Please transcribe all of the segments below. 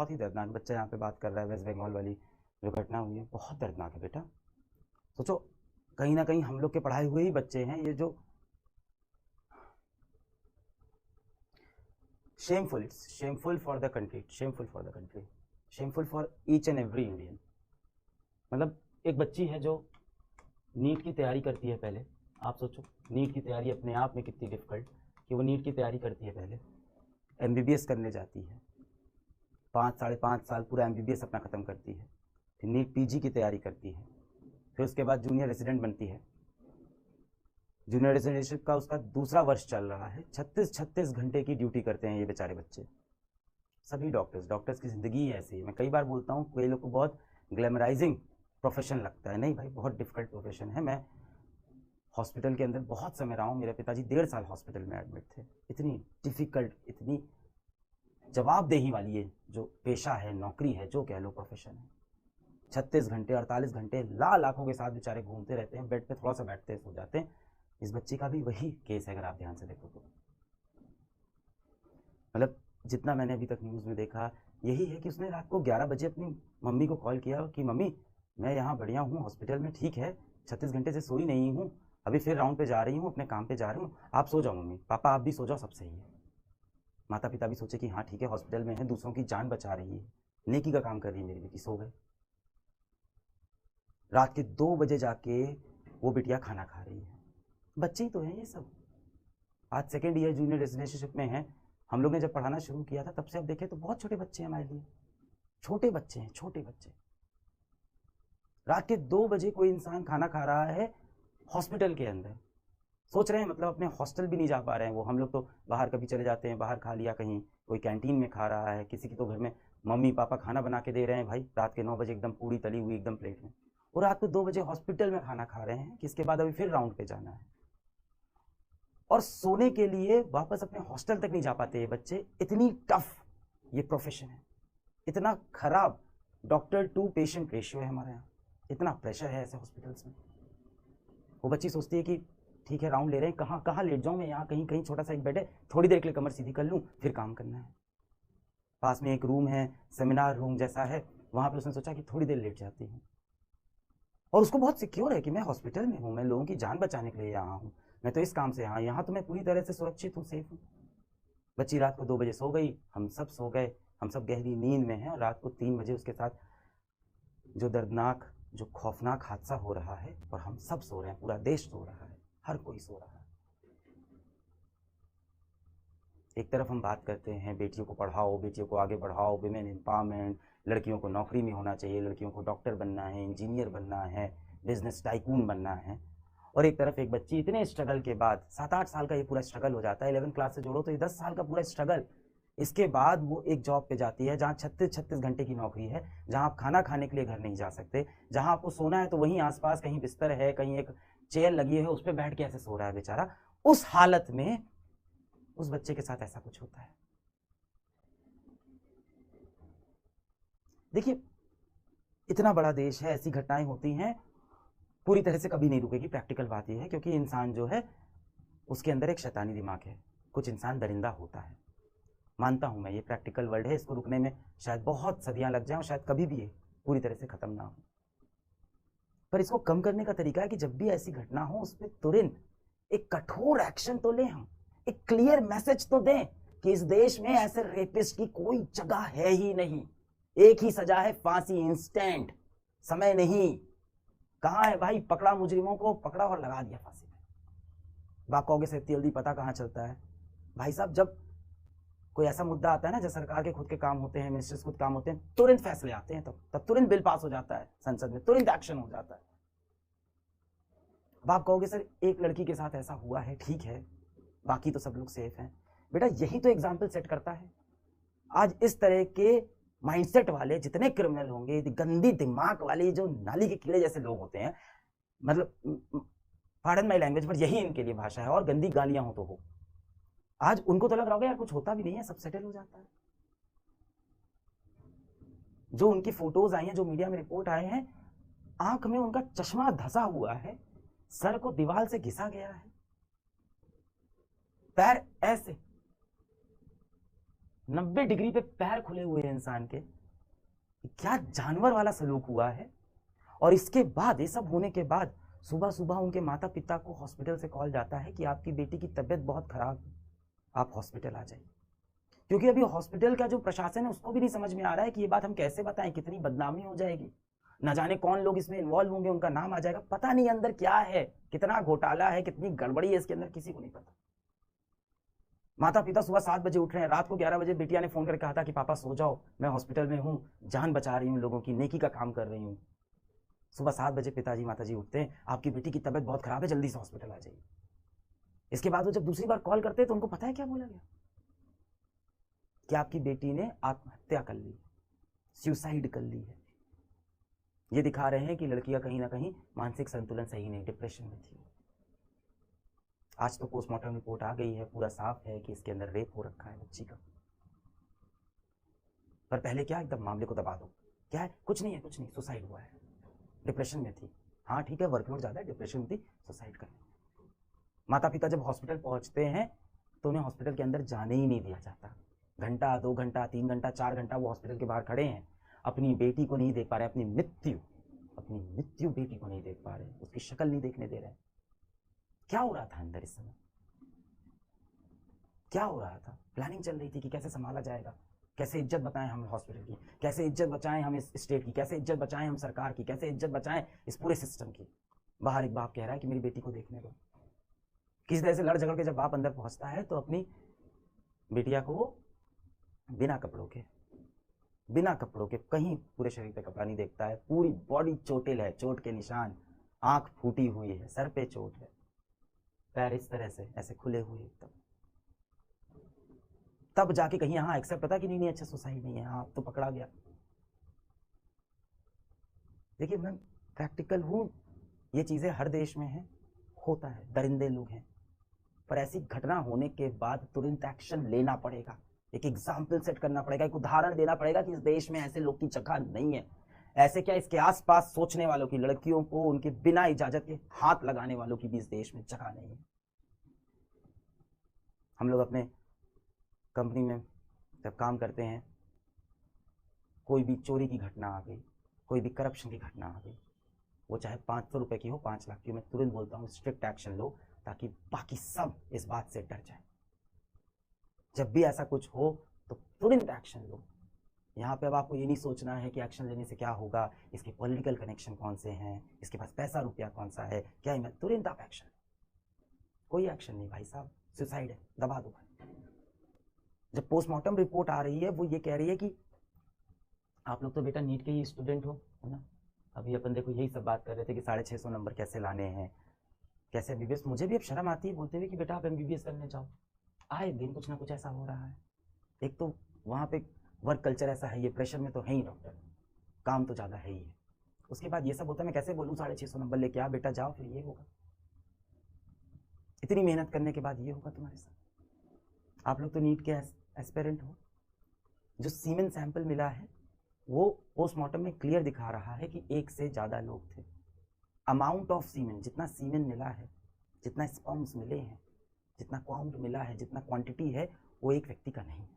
बहुत ही दर्दनाक। बच्चा यहाँ पे बात कर रहा है, वेस्ट बंगाल वाली जो घटना हुई है बहुत दर्दनाक है बेटा। सोचो कहीं ना कहीं हम लोग के पढ़ाए हुए ही बच्चे हैं ये जो shameful, it's shameful for the country, shameful for the country, shameful for each and every Indian. मतलब एक बच्ची है जो नीट की तैयारी करती है। पहले आप सोचो नीट की तैयारी अपने आप में कितनी डिफिकल्ट कि वो नीट की तैयारी करती है, पहले एमबीबीएस करने जाती है, 5-5.5 साल पूरा एमबीबीएस अपना ख़त्म करती है, फिर नीट पीजी की तैयारी करती है, फिर उसके बाद जूनियर रेसिडेंट बनती है। जूनियर रेसिडेंटशिप का उसका दूसरा वर्ष चल रहा है, 36 घंटे की ड्यूटी करते हैं ये बेचारे बच्चे। सभी डॉक्टर्स की ज़िंदगी ही ऐसी है। मैं कई बार बोलता हूँ कई लोग को बहुत ग्लैमराइजिंग प्रोफेशन लगता है, नहीं भाई बहुत डिफिकल्ट प्रोफेशन है। मैं हॉस्पिटल के अंदर बहुत समय रहा हूँ, मेरे पिताजी 1.5 साल हॉस्पिटल में एडमिट थे। इतनी डिफ़िकल्ट, इतनी जवाबदेही वाली ये जो पेशा है, नौकरी है, जो कह लो प्रोफेशन है। 36 घंटे 48 घंटे लाखों के साथ बेचारे घूमते रहते हैं, बेड पे थोड़ा सा बैठते हैं सो जाते हैं। इस बच्ची का भी वही केस है अगर आप ध्यान से देखो तो। मतलब जितना मैंने अभी तक न्यूज़ में देखा यही है कि उसने रात को 11 बजे अपनी मम्मी को कॉल किया कि मम्मी मैं यहाँ बढ़िया हूँ हॉस्पिटल में, ठीक है, 36 घंटे से सोई नहीं हूँ, अभी फिर राउंड पे जा रही हूँ, अपने काम पे जा रही हूँ, आप सो जाओ मम्मी, पापा आप भी सो जाओ, सब सही है। माता पिता भी सोचे कि हाँ ठीक है हॉस्पिटल में है, दूसरों की जान बचा रही है, नेकी का काम कर रही है मेरी बेटी, सो गए। रात के 2 बजे जाके वो बिटिया खाना खा रही है। बच्चे ही तो हैं ये सब। आज सेकेंड ईयर जूनियर रेजिडेंशिप में है। हम लोग ने जब पढ़ाना शुरू किया था तब से अब देखें तो बहुत छोटे बच्चे हैं हमारे लिए, छोटे बच्चे हैं, छोटे बच्चे। रात के 2 बजे कोई इंसान खाना खा रहा है हॉस्पिटल के अंदर। सोच रहे हैं मतलब अपने हॉस्टल भी नहीं जा पा रहे हैं वो। हम लोग तो बाहर कभी चले जाते हैं, बाहर खा लिया, कहीं कोई कैंटीन में खा रहा है, किसी की तो घर में मम्मी पापा खाना बना के दे रहे हैं भाई, रात के 9 बजे एकदम पूरी तली हुई एकदम प्लेट में, और रात को 2 बजे हॉस्पिटल में खाना खा रहे हैं, किसके बाद अभी फिर राउंड पे जाना है और सोने के लिए वापस अपने हॉस्टल तक नहीं जा पाते ये बच्चे। इतनी टफ ये प्रोफेशन है, इतना खराब डॉक्टर टू पेशेंट रेशियो है हमारे यहाँ, इतना प्रेशर है ऐसे हॉस्पिटल्स में। वो बच्ची सोचती है कि ठीक है राउंड ले रहे हैं, कहाँ कहाँ लेट जाऊँ मैं, यहाँ कहीं कहीं छोटा सा एक बेड है, थोड़ी देर के लिए कमर सीधी कर लूँ, फिर काम करना है। पास में एक रूम है, सेमिनार रूम जैसा है, वहाँ पे उसने सोचा कि थोड़ी देर लेट जाती हूँ, और उसको बहुत सिक्योर है कि मैं हॉस्पिटल में हूँ, मैं लोगों की जान बचाने के लिए यहाँ हूँ, मैं तो इस काम से यहाँ तो मैं पूरी तरह से सुरक्षित हूँ, सेफ हूँ। बच्ची रात को 2 बजे सो गई, हम सब सो गए, हम सब गहरी नींद में हैं, और रात को 3 बजे उसके साथ जो दर्दनाक, जो खौफनाक हादसा हो रहा है, और हम सब सो रहे हैं, पूरा देश सो रहा है, हर कोई सो रहा है। एक तरफ हम बात करते हैं बेटियों को पढ़ाओ, बेटियों को आगे बढ़ाओ, विमेन एम्पावरमेंट, लड़कियों को नौकरी में होना चाहिए, लड़कियों को डॉक्टर बनना है, इंजीनियर बनना है, बिजनेस टाइकून बनना है, और एक तरफ एक बच्ची इतने स्ट्रगल के बाद, 7-8 साल का ये पूरा स्ट्रगल हो जाता है, 11 क्लास से जोड़ो तो ये 10 साल का पूरा स्ट्रगल, इसके बाद वो एक जॉब पे जाती है जहाँ 36 घंटे की नौकरी है, जहाँ आप खाना खाने के लिए घर नहीं जा सकते, जहाँ आपको सोना है तो वहीं आसपास कहीं बिस्तर है, कहीं एक चेयर लगी है, उस पर बैठ के ऐसे सो रहा है बेचारा। उस हालत में उस बच्चे के साथ ऐसा कुछ होता है। देखिए इतना बड़ा देश है, ऐसी घटनाएं होती हैं, पूरी तरह से कभी नहीं रुकेगी। प्रैक्टिकल बात यह है क्योंकि इंसान जो है उसके अंदर एक शैतानी दिमाग है, कुछ इंसान दरिंदा होता है, मानता हूं मैं, ये प्रैक्टिकल वर्ल्ड है, इसको रुकने में शायद बहुत सदियां लग जाएं और शायद कभी भी ये पूरी तरह से खत्म ना हो। पर इसको कम करने का तरीका है कि जब भी ऐसी घटना हो उस पर तुरंत एक कठोर एक्शन तो लें, हम एक क्लियर मैसेज तो दें कि इस देश में ऐसे रेपिस्ट की कोई जगह है ही नहीं, एक ही सजा है, फांसी, इंस्टेंट, समय नहीं। कहां है भाई, पकड़ा मुजरिमों को, पकड़ा और लगा दिया फांसी में। बाप कहोगे से जल्दी पता कहां चलता है भाई साहब, जब कोई ऐसा मुद्दा आता है ना, जब सरकार के खुद के काम होते हैं, मिनिस्टर्स खुद काम होते हैं, तुरंत फैसले आते हैं, तब तुरंत बिल पास हो जाता है संसद में, तुरंत एक्शन हो जाता है। अब आप कहोगे सर एक लड़की के साथ ऐसा हुआ है, ठीक है, बाकी तो सब लोग सेफ हैं। बेटा यही तो एग्जाम्पल सेट करता है। आज इस तरह के माइंडसेट वाले जितने क्रिमिनल होंगे, गंदी दिमाग वाले जो नाली के कीड़े जैसे लोग होते हैं, मतलब पार्डन माई लैंग्वेज पर यही इनके लिए भाषा है, और गंदी गालियां हो तो हो, आज उनको तो लग रहा होगा यार कुछ होता भी नहीं है, सब सेटल हो जाता है। जो उनकी फोटोज आई हैं, जो मीडिया में रिपोर्ट आए हैं, आंख में उनका चश्मा धंसा हुआ है, सर को दीवार से घिसा गया है, पैर ऐसे, 90 डिग्री पे पैर खुले हुए हैं इंसान के। क्या जानवर वाला सलूक हुआ है। और इसके बाद, ये सब होने के बाद, सुबह सुबह उनके माता पिता को हॉस्पिटल से कॉल जाता है कि आपकी बेटी की तबीयत बहुत खराब है, आप हॉस्पिटल आ जाइए। क्योंकि अभी हॉस्पिटल का जो प्रशासन है उसको भी नहीं समझ में आ रहा है कि ये बात हम कैसे बताएं, कितनी बदनामी हो जाएगी, ना जाने कौन लोग इसमें इन्वॉल्व होंगे, उनका नाम आ जाएगा, पता नहीं अंदर क्या है, कितना घोटाला है, कितनी गड़बड़ी है इसके अंदर, किसी को नहीं पता। माता पिता सुबह 7 बजे उठ रहे हैं, रात को 11 बजे बिटिया ने फोन करके कहा था कि पापा सो जाओ, मैं हॉस्पिटल में हूँ, जान बचा रही हूँ, लोगों की नेकी का काम कर रही हूँ। सुबह 7 बजे पिताजी माताजी उठते हैं, आपकी बेटी की तबीयत बहुत खराब है, जल्दी से हॉस्पिटल आ जाइए। इसके बाद वो जब दूसरी बार कॉल करते हैं तो उनको पता है क्या बोला गया, कि आपकी बेटी ने आत्महत्या कर ली, सुसाइड कर ली है। ये दिखा रहे हैं कि लड़की का कहीं ना कहीं मानसिक संतुलन सही नहीं, डिप्रेशन में थी। आज तो पोस्टमार्टम रिपोर्ट आ गई है, पूरा साफ है कि इसके अंदर रेप हो रखा है बच्ची का। पर पहले क्या एकदम मामले को दबा दो, क्या है, कुछ नहीं है, कुछ नहीं, सुसाइड हुआ है, डिप्रेशन में थी। हाँ ठीक है, वर्कलोड ज़्यादा है, डिप्रेशन में थी, सुसाइड कर ली। माता पिता जब हॉस्पिटल पहुंचते हैं तो उन्हें हॉस्पिटल के अंदर जाने ही नहीं दिया जाता। घंटा, 2 घंटा, 3 घंटा, 4 घंटा वो हॉस्पिटल के बाहर खड़े हैं, अपनी बेटी को नहीं देख पा रहे, अपनी मृत्यु बेटी को नहीं देख पा रहे, उसकी शक्ल नहीं देखने दे रहे। क्या हो रहा था अंदर इस समय, क्या हो रहा था? प्लानिंग चल रही थी कि कैसे संभाला जाएगा, कैसे इज्जत बचाएं हम हॉस्पिटल की, कैसे इज्जत बचाएं हम इस स्टेट की, कैसे इज्जत बचाएं हम सरकार की, कैसे इज्जत बचाएं इस पूरे सिस्टम की। बाहर एक बाप कह रहा है कि मेरी बेटी को देखने दो। किसी तरह से लड़ झगड़ के जब बाप अंदर पहुंचता है तो अपनी बेटिया को बिना कपड़ों के कहीं पूरे शरीर पे कपड़ा नहीं देखता है, पूरी बॉडी चोटिल है, चोट के निशान, आंख फूटी हुई है, सर पे चोट है, पैर इस तरह से ऐसे खुले हुए एकदम। तब जाके कहीं हाँ एक्सेप्ट पता कि नहीं अच्छा सुसाइड नहीं है, हाँ तो पकड़ा गया। देखिए मैं प्रैक्टिकल हूँ, ये चीज़ें हर देश में है, होता है, दरिंदे लोग हैं, पर ऐसी घटना होने के बाद तुरंत एक्शन लेना पड़ेगा, एक एग्जाम्पल सेट करना पड़ेगा, एक उदाहरण देना पड़ेगा कि इस देश में ऐसे लोग की जगह नहीं है। ऐसे क्या, इसके आसपास सोचने वालों की, लड़कियों को उनके बिना इजाजत के हाथ लगाने वालों की भी इस देश में जगह नहीं है। हम लोग अपने कंपनी में जब काम करते हैं, कोई भी चोरी की घटना आ गई, कोई भी करप्शन की घटना आ गई, वो चाहे 500 रुपए की हो, 5 लाख की हो, मैं तुरंत बोलता हूँ स्ट्रिक्ट एक्शन लो, ताकि बाकी सब इस बात से डर जाए। जब भी ऐसा कुछ हो तो तुरंत एक्शन लो। यहाँ पे अब आपको ये नहीं सोचना है कि एक्शन लेने से क्या होगा, इसके पॉलिटिकल कनेक्शन कौन से हैं, इसके पास पैसा रुपया कौन सा है, क्या मैं तुरंत आप एक्शन। कोई एक्शन नहीं भाई साहब, सुसाइड है, दबा दो भाई। जब पोस्टमार्टम रिपोर्ट आ रही है वो ये कह रही है कि आप लोग तो बेटा नीट के ही स्टूडेंट हो, है ना, अभी अपन देखो यही सब बात कर रहे थे कि 650 नंबर कैसे लाने हैं, कैसे एमबीबीएस। मुझे भी अब शर्म आती है बोलते हुए कि बेटा आप एमबीबीएस करने जाओ, आए दिन कुछ ना कुछ ऐसा हो रहा है। एक तो वहाँ पे वर्क कल्चर ऐसा है, ये प्रेशर में तो है ही डॉक्टर, काम तो ज़्यादा है ही है। उसके बाद ये सब होता है, मैं कैसे बोलूँ 650 नंबर लेके आ बेटा जाओ, फिर ये होगा, इतनी मेहनत करने के बाद ये होगा तुम्हारे साथ। आप लोग तो नीट के एस्पिरेंट हो। जो सीमेन सैंपल मिला है वो पोस्टमार्टम में क्लियर दिखा रहा है कि 1 से ज़्यादा लोग थे। अमाउंट ऑफ सीमेन, जितना सीमेन मिला है, जितना स्पर्म्स मिले हैं, जितना काउंट मिला है, जितना क्वांटिटी है, वो एक व्यक्ति का नहीं है।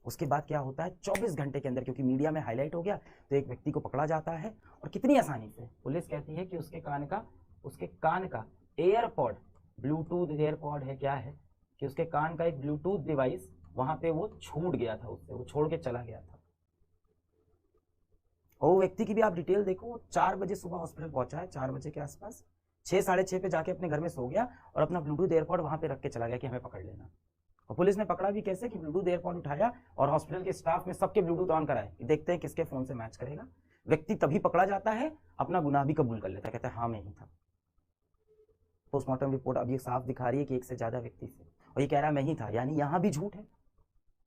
उसके बाद क्या होता है, 24 घंटे के अंदर, क्योंकि मीडिया में हाईलाइट हो गया, तो एक व्यक्ति को पकड़ा जाता है और कितनी आसानी से पुलिस कहती है कि उसके कान का एयरपॉड, ब्लूटूथ एयरपॉड है क्या है, कि उसके कान का एक ब्लूटूथ डिवाइस वहां पे वो छूट गया था, उससे वो छोड़ के चला गया था। और वो व्यक्ति की भी आप डिटेल देखो, वो 4 बजे सुबह हॉस्पिटल पहुंचा है, 4 बजे के आसपास, 6 साढ़े 6 पे जाके अपने घर में सो गया और अपना ब्लूटूथ एयरपॉड वहां पे रख के चला गया कि हमें पकड़ लेना। और पुलिस ने पकड़ा भी कैसे, कि ब्लूटूथ एयरपॉड उठाया और हॉस्पिटल के स्टाफ में सबके ब्लूटूथ ऑन कराए, देखते हैं किसके फोन से मैच करेगा। व्यक्ति तभी पकड़ा जाता है, अपना गुनाह भी कबूल कर लेता है, कहता है हाँ मैं ही था। पोस्टमार्टम रिपोर्ट अब ये साफ दिखा रही है कि 1 से ज्यादा व्यक्ति थे, और ये कह रहा है मैं ही था, यानी यहाँ भी झूठ है।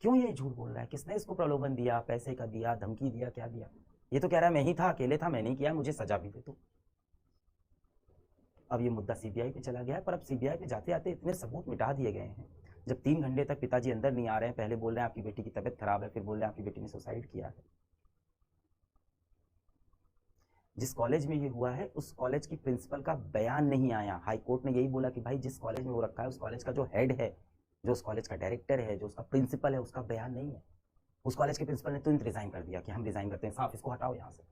क्यों ये झूठ बोल रहा है, किसने इसको प्रलोभन दिया, पैसे का दिया, धमकी दिया, क्या दिया? ये तो कह रहा है मैं ही था, अकेले था, मैंने किया, मुझे सजा भी दे दो। अब ये मुद्दा सीबीआई पे चला गया है, पर अब सीबीआई पे जाते आते इतने सबूत मिटा दिए गए हैं। जब 3 घंटे तक पिताजी अंदर नहीं आ रहे हैं, पहले बोल रहे हैं आपकी बेटी की तबीयत खराब है, फिर बोल रहे हैं आपकी बेटी ने सुसाइड किया है। जिस कॉलेज में ये हुआ है उस कॉलेज की प्रिंसिपल का बयान नहीं आया। हाई कोर्ट ने यही बोला कि भाई जिस कॉलेज में वो रखा है उस कॉलेज का जो हेड है जो उस कॉलेज का डायरेक्टर है, जो उसका प्रिंसिपल है, उसका बयान नहीं है। उस कॉलेज के प्रिंसिपल ने तुरंत रिजाइन कर दिया कि हम रिजाइन करते हैं, साफ इसको हटाओ यहाँ से।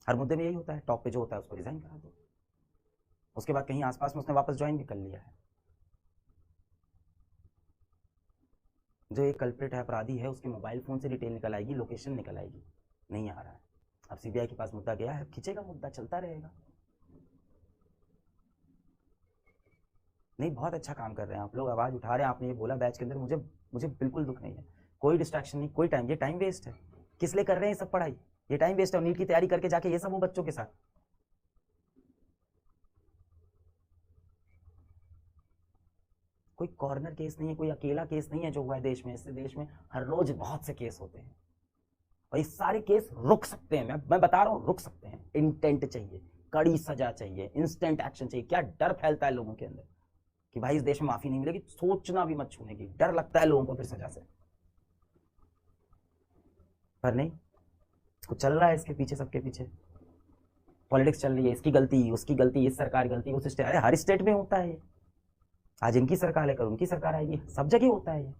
हर मुद्दे में यही होता है, टॉप पे जो होता है उसको रिजाइन करा दो। उसके बाद कहीं आसपास में उसने वापस ज्वाइन भी कर लिया है। जो एक कल्प्रिट है, अपराधी है, उसके मोबाइल फोन से डिटेल निकल आएगी, लोकेशन निकल आएगी, नहीं आ रहा है। अब सीबीआई के पास मुद्दा गया है, खींचेगा मुद्दा, चलता रहेगा। नहीं, बहुत अच्छा काम कर रहे हैं आप लोग, आवाज उठा रहे हैं। आपने ये बोला बैच के अंदर, मुझे मुझे बिल्कुल दुख नहीं है, कोई डिस्ट्रैक्शन नहीं, कोई टाइम, ये टाइम वेस्ट है। किस लिए कर रहे हैं सब पढ़ाई? ये टाइम वेस्ट है। नीट की तैयारी करके जाके ये सब वो बच्चों के साथ। कोई कॉर्नर केस नहीं है, कोई अकेला केस नहीं है जो हुआ है देश में। इससे देश में हर रोज बहुत से केस होते हैं और ये सारे केस रुक सकते हैं। मैं बता रहा हूं, रुक सकते हैं। इंटेंट चाहिए, कड़ी सजा चाहिए, इंस्टेंट एक्शन चाहिए। क्या डर फैलता है लोगों के अंदर कि भाई इस देश में माफी नहीं मिलेगी, सोचना भी मत छूने की। डर लगता है लोगों को फिर सजा से, पर नहीं, कुछ चल रहा है इसके पीछे, सबके पीछे पॉलिटिक्स चल रही है। इसकी गलती, उसकी गलती, इस सरकार की गलती, उस स्टेट। अरे हर स्टेट में होता है ये। आज इनकी सरकार है, कल उनकी सरकार आएगी, सब जगह होता है ये।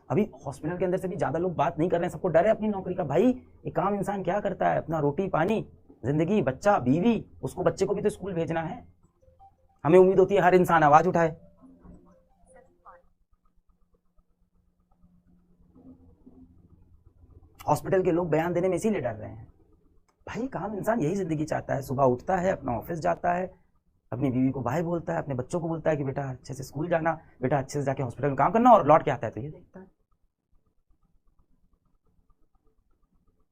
अभी हॉस्पिटल के अंदर से भी ज्यादा लोग बात नहीं कर रहे हैं, सबको डर है अपनी नौकरी का। भाई एक आम इंसान क्या करता है? अपना रोटी पानी, जिंदगी, बच्चा, बीवी, उसको बच्चे को भी तो स्कूल भेजना है। हमें उम्मीद होती है हर इंसान आवाज उठाए। हॉस्पिटल के लोग बयान देने में इसीलिए डर रहे हैं। भाई काम इंसान यही जिंदगी चाहता है, सुबह उठता है, अपना ऑफिस जाता है, अपनी बीवी को बाय बोलता है, अपने बच्चों को बोलता है कि बेटा अच्छे से स्कूल जाना, बेटा अच्छे से जाके हॉस्पिटल में काम करना, और लौट के आता है तो ये देखता है।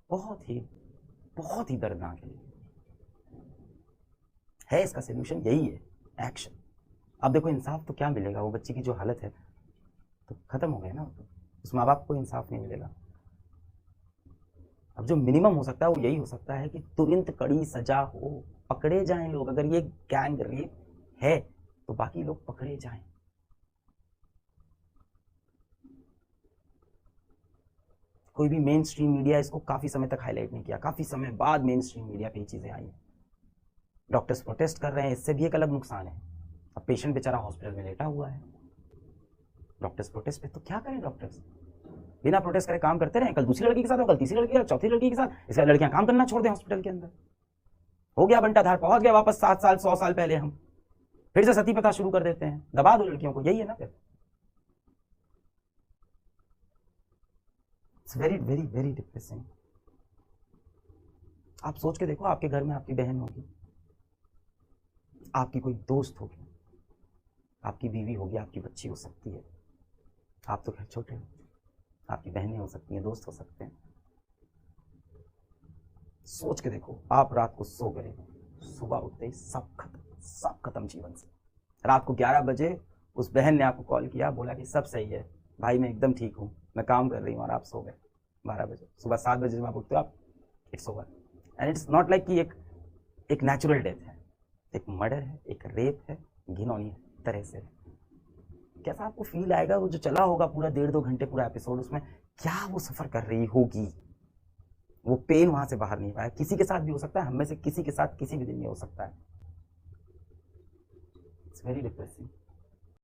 बहुत ही दर्दनाक है। इसका सोल्यूशन यही है, एक्शन। अब देखो इंसाफ तो क्या मिलेगा? वो बच्ची की जो हालत है तो खत्म हो गया ना, उस माँ बाप को इंसाफ नहीं मिलेगा। अब जो मिनिमम हो सकता है वो यही हो सकता है कि तुरंत कड़ी सजा हो, पकड़े जाएं लोग। अगर ये गैंग रेप है तो बाकी लोग पकड़े जाएं। कोई भी मेन स्ट्रीम मीडिया इसको काफी समय तक हाईलाइट नहीं किया, काफी समय बाद मेन स्ट्रीम मीडिया पे ये चीजें आई। डॉक्टर्स प्रोटेस्ट कर रहे हैं, इससे भी एक अलग नुकसान है। अब पेशेंट बेचारा हॉस्पिटल में लेटा हुआ है, डॉक्टर्स प्रोटेस्ट पे, तो क्या करें डॉक्टर्स? बिना प्रोटेस्ट करे काम करते रहे, कल दूसरी लड़की के साथ, कल तीसरी लड़की के साथ, चौथी लड़की के साथ। इसका लड़कियां काम करना छोड़ दें हॉस्पिटल के अंदर? हो गया बंटाधार, पहुंच गया वापस 7 साल 100 साल पहले। हम फिर से सती प्रथा शुरू कर देते हैं, दबा दो लड़कियों को, यही है ना फिर। It's very very very depressing. आप सोच के देखो, आपके घर में आपकी बहन होगी, आपकी कोई दोस्त होगी, आपकी बीवी होगी, आपकी बच्ची हो सकती है। आप तो खैर छोटे हो, आपकी बहनें हो सकती हैं, दोस्त हो सकते हैं। सोच के देखो, आप रात को सो गए, सुबह उठते ही सब खत्म जीवन से। रात को 11 बजे उस बहन ने आपको कॉल किया, बोला कि सब सही है भाई, मैं एकदम ठीक हूँ, मैं काम कर रही हूँ, और आप सो गए 12 बजे। सुबह 7 बजे जब आप उठते हो, आप it's over. And it's not like कि एक नेचुरल डेथ है, एक मर्डर है, एक रेप है, घिनौनी तरह से। कैसा आपको फील आएगा? वो जो चला होगा पूरा 1.5-2 घंटे पूरा एपिसोड, उसमें क्या वो सफर कर रही होगी, वो पेन वहां से बाहर नहीं पाया। किसी के साथ भी हो सकता है, हम में से किसी के साथ किसी भी दिन में हो सकता है। It's very depressing.